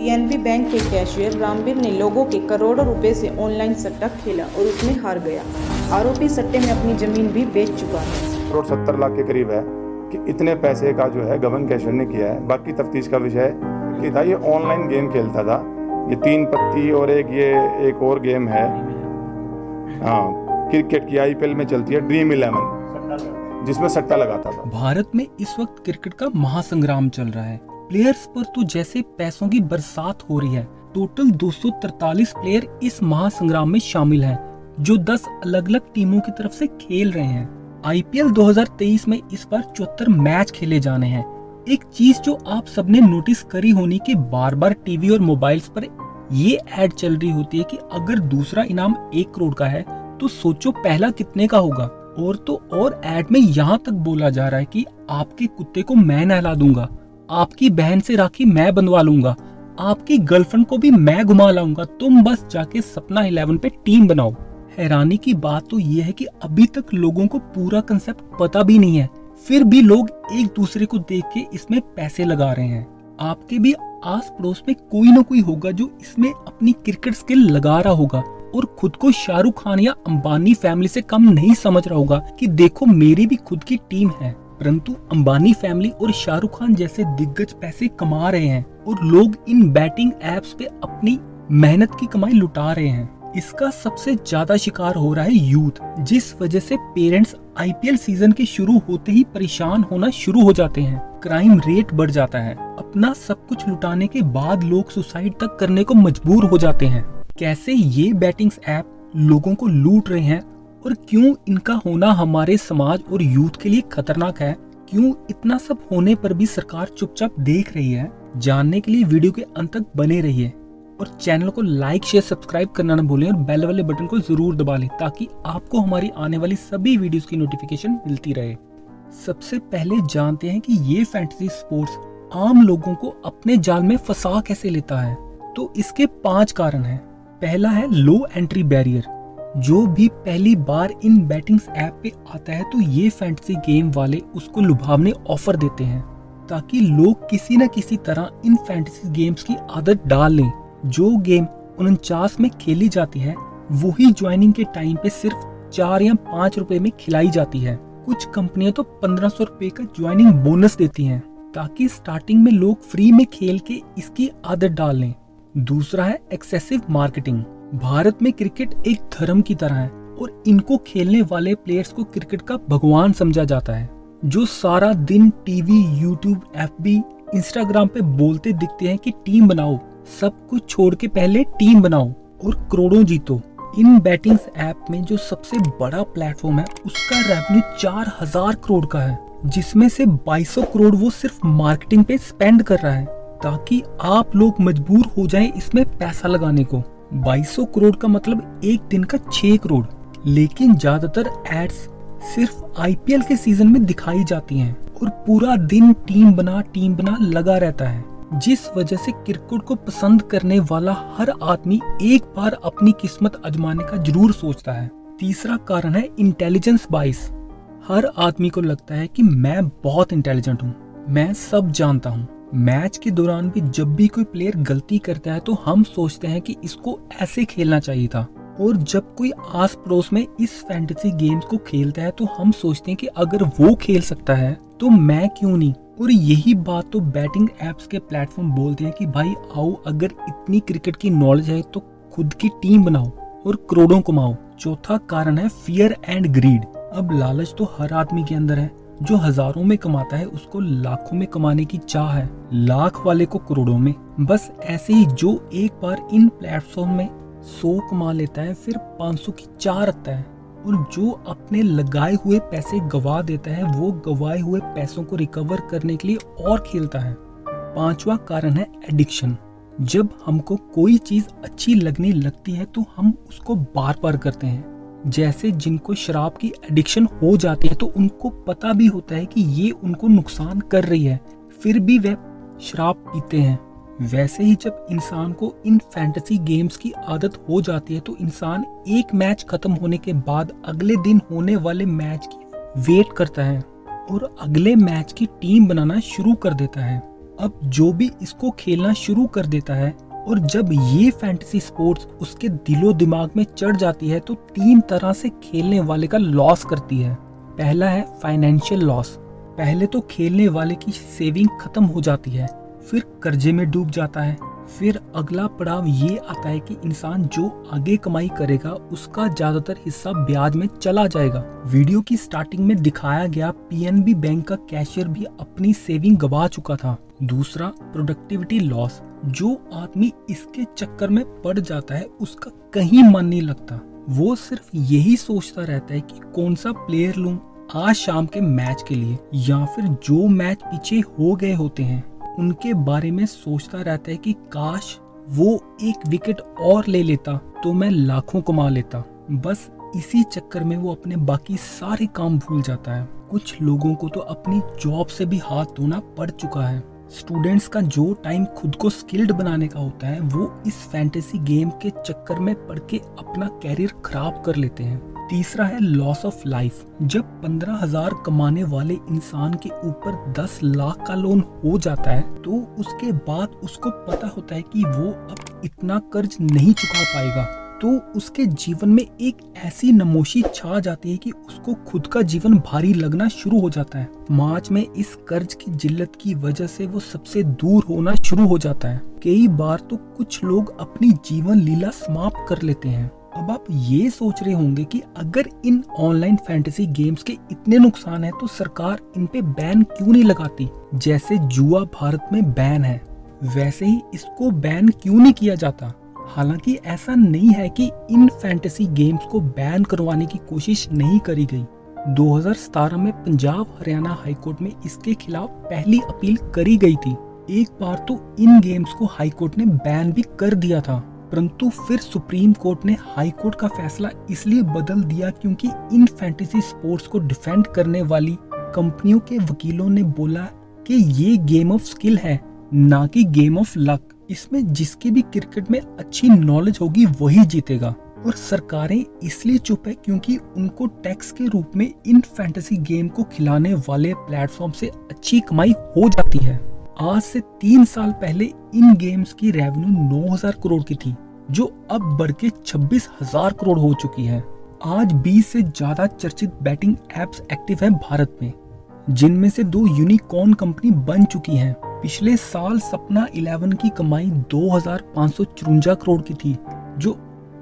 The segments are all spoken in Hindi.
पीएनबी बैंक के कैशियर रामवीर ने लोगों के करोड़ों रुपए से ऑनलाइन सट्टा खेला और उसमें हार गया। आरोपी सट्टे में अपनी जमीन भी बेच चुका है। करोड़ 70 लाख के करीब है कि इतने पैसे का जो है गबन कैशियर ने किया है। बाकी तफ्तीश का विषय कि था ये ऑनलाइन गेम खेलता था, ये 3 पत्ती और एक और गेम है, हाँ, क्रिकेट की आईपीएल में चलती है ड्रीम 11, जिसमें सट्टा लगाता था। भारत में इस वक्त क्रिकेट का महासंग्राम चल रहा है। प्लेयर्स पर तो जैसे पैसों की बरसात हो रही है। टोटल 243 प्लेयर इस महासंग्राम में शामिल हैं, जो 10 अलग अलग टीमों की तरफ से खेल रहे हैं। आईपीएल 2023 में इस बार 74 मैच खेले जाने हैं। एक चीज जो आप सबने नोटिस करी होनी कि बार बार टीवी और मोबाइल्स पर ये ऐड चल रही होती है कि अगर दूसरा इनाम 1 करोड़ का है तो सोचो पहला कितने का होगा। और तो और ऐड में यहाँ तक बोला जा रहा है कि आपके कुत्ते को मैं नहला दूंगा, आपकी बहन से राखी मैं बंधवा लूंगा, आपकी गर्लफ्रेंड को भी मैं घुमा लाऊंगा, तुम बस जाके सपना 11 पे टीम बनाओ। हैरानी की बात तो ये है कि अभी तक लोगों को पूरा कंसेप्ट पता भी नहीं है, फिर भी लोग एक दूसरे को देख के इसमें पैसे लगा रहे हैं। आपके भी आस पड़ोस में कोई ना कोई होगा जो इसमें अपनी क्रिकेट स्किल लगा रहा होगा और खुद को शाहरुख खान या अंबानी फैमिली से कम नहीं समझ रहा होगा कि देखो मेरी भी खुद की टीम है। परंतु अंबानी फैमिली और शाहरुख खान जैसे दिग्गज पैसे कमा रहे हैं और लोग इन बैटिंग एप्स पे अपनी मेहनत की कमाई लुटा रहे हैं। इसका सबसे ज्यादा शिकार हो रहा है यूथ, जिस वजह से पेरेंट्स आईपीएल सीजन के शुरू होते ही परेशान होना शुरू हो जाते हैं। क्राइम रेट बढ़ जाता है। अपना सब कुछ लुटाने के बाद लोग सुसाइड तक करने को मजबूर हो जाते हैं। कैसे ये बैटिंग्स ऐप लोगों को लूट रहे हैं और क्यों इनका होना हमारे समाज और यूथ के लिए खतरनाक है, क्यों इतना सब होने पर भी सरकार चुपचाप देख रही है, जानने के लिए वीडियो के अंत तक बने रहिए और चैनल को लाइक शेयर सब्सक्राइब करना न भूलें और बेल वाले बटन को जरूर दबा लें ताकि आपको हमारी आने वाली सभी वीडियोस की नोटिफिकेशन मिलती रहे। सबसे पहले जानते हैं कि ये फैंटेसी स्पोर्ट्स आम लोगों को अपने जाल में फंसा कैसे लेता है। तो इसके 5 कारण हैं। पहला है लो एंट्री बैरियर। जो भी पहली बार इन बैटिंग्स ऐप पे आता है तो ये फैंटेसी गेम वाले उसको लुभावने ऑफर देते हैं ताकि लोग किसी न किसी तरह इन फैंटेसी गेम्स की आदत डाल लें। जो गेम 49 में खेली जाती है वही ज्वाइनिंग के टाइम पे सिर्फ 4 या 5 रुपए में खिलाई जाती है। कुछ कंपनियां तो 1500 रुपए का ज्वाइनिंग बोनस देती हैं ताकि स्टार्टिंग में लोग फ्री में खेल के इसकी आदत डाल लें। दूसरा है एक्सेसिव मार्केटिंग। भारत में क्रिकेट एक धर्म की तरह है और इनको खेलने वाले प्लेयर्स को क्रिकेट का भगवान समझा जाता है, जो सारा दिन टीवी, यूट्यूब, एफबी, इंस्टाग्राम पे बोलते दिखते हैं कि टीम बनाओ, सब कुछ छोड़ के पहले टीम बनाओ और करोड़ों जीतो। इन बैटिंग्स ऐप में जो सबसे बड़ा प्लेटफॉर्म है उसका रेवेन्यू 4000 करोड़ का है, जिसमें से 2200 करोड़ वो सिर्फ मार्केटिंग पे स्पेंड कर रहा है ताकि आप लोग मजबूर हो जाएं इसमें पैसा लगाने को। 2200 करोड़ का मतलब एक दिन का 6 करोड़। लेकिन ज्यादातर एड्स सिर्फ आईपीएल के सीजन में दिखाई जाती हैं और पूरा दिन टीम बना लगा रहता है, जिस वजह से क्रिकेट को पसंद करने वाला हर आदमी एक बार अपनी किस्मत आजमाने का जरूर सोचता है। तीसरा कारण है इंटेलिजेंस बाइस। हर आदमी को लगता है कि मैं बहुत इंटेलिजेंट हूँ, मैं सब जानता हूँ। मैच के दौरान भी जब भी कोई प्लेयर गलती करता है तो हम सोचते हैं कि इसको ऐसे खेलना चाहिए था, और जब कोई आस पड़ोस में इस फैंटेसी गेम्स को खेलता है तो हम सोचते हैं कि अगर वो खेल सकता है तो मैं क्यों नहीं। और यही बात तो बैटिंग एप्स के प्लेटफॉर्म बोलते हैं कि भाई आओ, अगर इतनी क्रिकेट की नॉलेज है तो खुद की टीम बनाओ और करोड़ों कमाओ। चौथा कारण है फियर एंड ग्रीड। अब लालच तो हर आदमी के अंदर है। जो हजारों में कमाता है उसको लाखों में कमाने की चाह है, लाख वाले को करोड़ों में। बस ऐसे ही जो एक बार इन प्लेटफॉर्म में 100 कमा लेता है फिर 500 की चाह रखता है, और जो अपने लगाए हुए पैसे गवा देता है वो गवाए हुए पैसों को रिकवर करने के लिए और खेलता है। 5वां कारण है एडिक्शन। जब हमको कोई चीज अच्छी लगने लगती है तो हम उसको बार बार करते हैं। जैसे जिनको शराब की एडिक्शन हो जाती है तो उनको पता भी होता है कि ये उनको नुकसान कर रही है, फिर भी वे शराब पीते हैं। वैसे ही जब इंसान को इन फैंटेसी गेम्स की आदत हो जाती है तो इंसान एक मैच खत्म होने के बाद अगले दिन होने वाले मैच की वेट करता है और अगले मैच की टीम बनाना शुरू कर देता है। अब जो भी इसको खेलना शुरू कर देता है और जब ये फैंटेसी स्पोर्ट्स उसके दिलो दिमाग में चढ़ जाती है तो 3 तरह से खेलने वाले का लॉस करती है। पहला है फाइनेंशियल लॉस। पहले तो खेलने वाले की सेविंग खत्म हो जाती है, फिर कर्जे में डूब जाता है। फिर अगला पड़ाव ये आता है कि इंसान जो आगे कमाई करेगा उसका ज्यादातर हिस्सा ब्याज में चला जाएगा। वीडियो की स्टार्टिंग में दिखाया गया पीएनबी बैंक का कैशियर भी अपनी सेविंग गवा चुका था। दूसरा प्रोडक्टिविटी लॉस। जो आदमी इसके चक्कर में पड़ जाता है उसका कहीं मन नहीं लगता। वो सिर्फ यही सोचता रहता है कि कौन सा प्लेयर लूं आज शाम के मैच के लिए, या फिर जो मैच पीछे हो गए होते हैं उनके बारे में सोचता रहता है कि काश वो एक विकेट और ले लेता तो मैं लाखों कमा लेता। बस इसी चक्कर में वो अपने बाकी सारे काम भूल जाता है। कुछ लोगों को तो अपनी जॉब से भी हाथ धोना पड़ चुका है। स्टूडेंट्स का जो टाइम खुद को स्किल्ड बनाने का होता है वो इस फैंटेसी गेम के चक्कर में पड़ के अपना कैरियर खराब कर लेते हैं। तीसरा है लॉस ऑफ लाइफ। जब 15,000 कमाने वाले इंसान के ऊपर 10 लाख का लोन हो जाता है तो उसके बाद उसको पता होता है कि वो अब इतना कर्ज नहीं चुका पाएगा, तो उसके जीवन में एक ऐसी नमोशी छा जाती है कि उसको खुद का जीवन भारी लगना शुरू हो जाता है। मार्च में इस कर्ज की जिल्लत की वजह से वो सबसे दूर होना शुरू हो जाता है। कई बार तो कुछ लोग अपनी जीवन लीला समाप्त कर लेते हैं। अब आप ये सोच रहे होंगे कि अगर इन ऑनलाइन फैंटेसी गेम्स के इतने नुकसान है तो सरकार इन पे बैन क्यों नहीं लगाती। जैसे जुआ भारत में बैन है वैसे ही इसको बैन क्यों नहीं किया जाता। हालांकि ऐसा नहीं है कि इन फैंटेसी गेम्स को बैन करवाने की कोशिश नहीं करी गई। 2017 में पंजाब हरियाणा हाईकोर्ट में इसके खिलाफ पहली अपील करी गई थी। एक बार तो इन गेम्स को हाईकोर्ट ने बैन भी कर दिया था, परंतु फिर सुप्रीम कोर्ट ने हाई कोर्ट का फैसला इसलिए बदल दिया क्योंकि इन फैंटेसी स्पोर्ट्स को डिफेंड करने वाली कंपनियों के वकीलों ने बोला कि ये गेम ऑफ स्किल है, ना कि गेम ऑफ लक। इसमें जिसकी भी क्रिकेट में अच्छी नॉलेज होगी वही जीतेगा। और सरकारें इसलिए चुप है क्योंकि उनको टैक्स के रूप में इन फैंटेसी गेम को खिलाने वाले प्लेटफॉर्म से अच्छी कमाई हो जाती है। आज से 3 साल पहले इन गेम्स की रेवेन्यू 9,000 करोड़ की थी, जो अब बढ़ के 26,000 करोड़ हो चुकी है। आज 20 से ज्यादा चर्चित बैटिंग एप्स एक्टिव हैं भारत में, जिनमें से 2 यूनिकॉर्न कंपनी बन चुकी हैं। पिछले साल सपना 11 की कमाई 2,554 करोड़ की थी, जो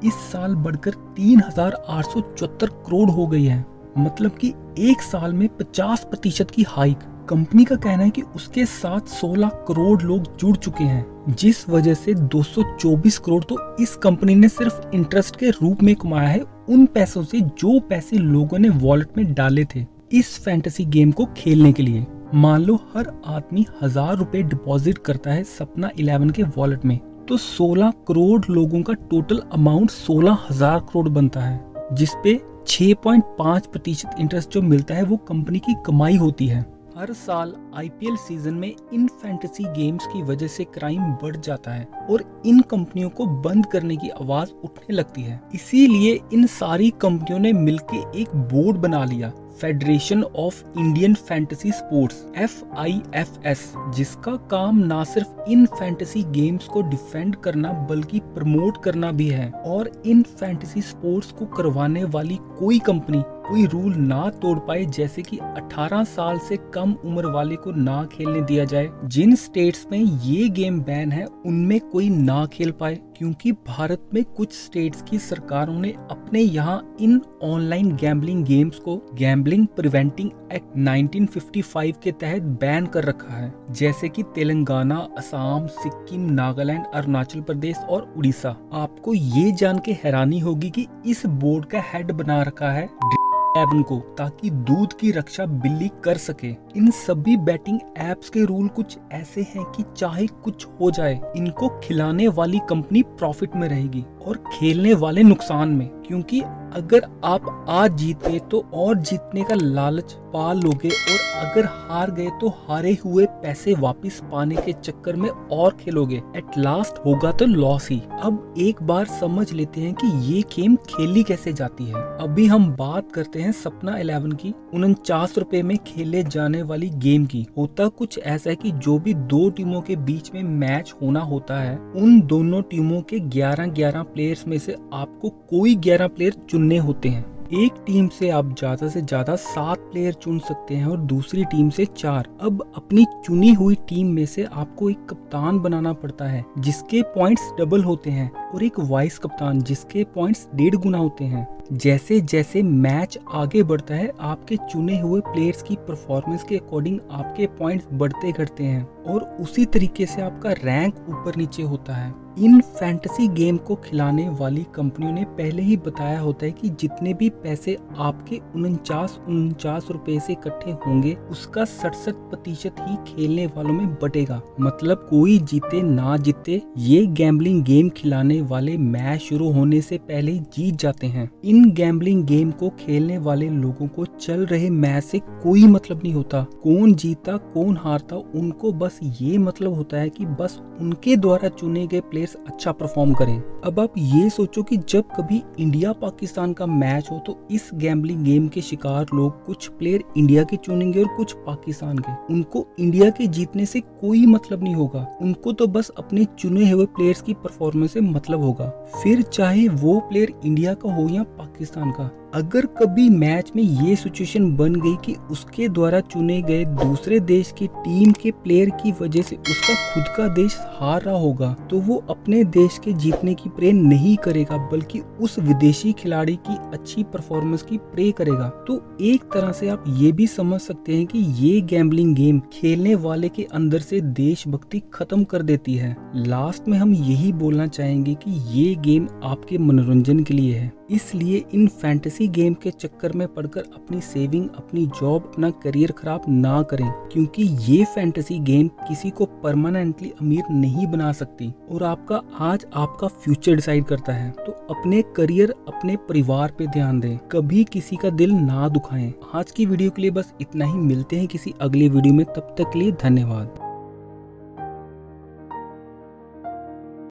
इस साल बढ़कर 3,874 करोड़ हो गई है। मतलब कि एक साल में 50% की हाइक। कंपनी का कहना है कि उसके साथ 16 करोड़ लोग जुड़ चुके हैं, जिस वजह से 224 करोड़ तो इस कंपनी ने सिर्फ इंटरेस्ट के रूप में कमाया है, उन पैसों से जो पैसे लोगों ने वॉलेट में डाले थे इस फैंटेसी गेम को खेलने के लिए। मान लो हर आदमी 1,000 रुपए डिपॉजिट करता है सपना 11 के वॉलेट में, तो 16 करोड़ लोगों का टोटल अमाउंट 16,000 करोड़ बनता है, जिसपे 6.5% इंटरेस्ट जो मिलता है वो कंपनी की कमाई होती है। हर साल आईपीएल सीजन में इन फैंटेसी गेम्स की वजह से क्राइम बढ़ जाता है और इन कंपनियों को बंद करने की आवाज उठने लगती है। इसीलिए इन सारी कंपनियों ने मिलकर एक बोर्ड बना लिया, federation of Indian fantasy sports FIFS, जिसका काम ना सिर्फ इन फैंटेसी गेम्स को डिफेंड करना बल्कि प्रमोट करना भी है। और इन फैंटेसी स्पोर्ट्स को करवाने वाली कोई कंपनी कोई रूल ना तोड़ पाए, जैसे कि 18 साल से कम उम्र वाले को ना खेलने दिया जाए। जिन स्टेट्स में ये गेम बैन है उनमें कोई ना खेल पाए, क्योंकि भारत में कुछ स्टेट्स की सरकारों ने अपने यहाँ इन ऑनलाइन गैम्बलिंग गेम्स को गैम्बलिंग प्रिवेंटिंग एक्ट 1955 के तहत बैन कर रखा है, जैसे कि तेलंगाना, असम, सिक्किम, नागालैंड, अरुणाचल प्रदेश और उड़ीसा। आपको ये जान के हैरानी होगी कि इस बोर्ड का हेड बना रखा है एवन को, ताकि दूध की रक्षा बिल्ली कर सके। इन सभी बैटिंग एप्स के रूल कुछ ऐसे हैं कि चाहे कुछ हो जाए, इनको खिलाने वाली कंपनी प्रॉफिट में रहेगी और खेलने वाले नुकसान में, क्योंकि अगर आप आज जीत गए तो और जीतने का लालच पा लोगे, और अगर हार गए तो हारे हुए पैसे वापस पाने के चक्कर में और खेलोगे। एट लास्ट होगा तो लॉस ही। अब एक बार समझ लेते हैं कि ये गेम खेली कैसे जाती है। अभी हम बात करते हैं सपना 11 की 49 रुपए में खेले जाने वाली गेम की। होता कुछ ऐसा है कि जो भी दो टीमों के बीच में मैच होना होता है, उन दोनों टीमों के 11-11 प्लेयर्स में से आपको कोई 11 प्लेयर चुनने होते हैं। एक टीम से आप ज्यादा से ज्यादा 7 प्लेयर चुन सकते हैं और दूसरी टीम से 4। अब अपनी चुनी हुई टीम में से आपको एक कप्तान बनाना पड़ता है जिसके पॉइंट्स डबल होते हैं, और एक वाइस कप्तान जिसके पॉइंट्स 1.5 गुना होते हैं। जैसे जैसे मैच आगे बढ़ता है, आपके चुने हुए प्लेयर्स की परफॉर्मेंस के अकॉर्डिंग आपके पॉइंट्स बढ़ते घटते हैं, और उसी तरीके से आपका रैंक ऊपर नीचे होता है। इन फैंटेसी गेम को खिलाने वाली कंपनियों ने पहले ही बताया होता है कि जितने भी पैसे आपके 49 रुपए से इकट्ठे होंगे, उसका 67% ही खेलने वालों में बटेगा। मतलब कोई जीते ना जीते, ये गैम्बलिंग गेम खिलाने वाले मैच शुरू होने से पहले ही जीत जाते हैं। इन गैम्बलिंग गेम को खेलने वाले लोगों को चल रहे मैच से कोई मतलब नहीं होता। कौन जीता कौन हारता, उनको बस ये मतलब होता है कि बस उनके द्वारा चुने गए प्लेयर्स अच्छा परफॉर्म करें। अब आप ये सोचो कि जब कभी इंडिया पाकिस्तान का मैच हो तो इस गैम्बलिंग गेम के शिकार लोग कुछ प्लेयर इंडिया के चुनेंगे और कुछ पाकिस्तान के। उनको इंडिया के जीतने से कोई मतलब नहीं होगा, उनको तो बस अपने चुने हुए प्लेयर्स की परफॉर्मेंस से मतलब होगा, फिर चाहे वो प्लेयर इंडिया का हो या पाकिस्तान का। अगर कभी मैच में ये सिचुएशन बन गई कि उसके द्वारा चुने गए दूसरे देश की टीम के प्लेयर की वजह से उसका खुद का देश हार रहा होगा, तो वो अपने देश के जीतने की प्रे नहीं करेगा, बल्कि उस विदेशी खिलाड़ी की अच्छी परफॉर्मेंस की प्रे करेगा। तो एक तरह से आप ये भी समझ सकते हैं कि ये गैम्बलिंग गेम खेलने वाले के अंदर से देशभक्ति खत्म कर देती है। लास्ट में हम यही बोलना चाहेंगे कि ये गेम आपके मनोरंजन के लिए है, इसलिए इन फैंटेसी गेम के चक्कर में पड़कर अपनी सेविंग, अपनी जॉब, अपना करियर खराब ना करें, क्योंकि ये फैंटेसी गेम किसी को परमानेंटली अमीर नहीं बना सकती, और आपका आज आपका फ्यूचर डिसाइड करता है। तो अपने करियर, अपने परिवार पे ध्यान दें, कभी किसी का दिल ना दुखाएं। आज की वीडियो के लिए बस इतना ही, मिलते हैं किसी अगली वीडियो में, तब तक के लिए धन्यवाद।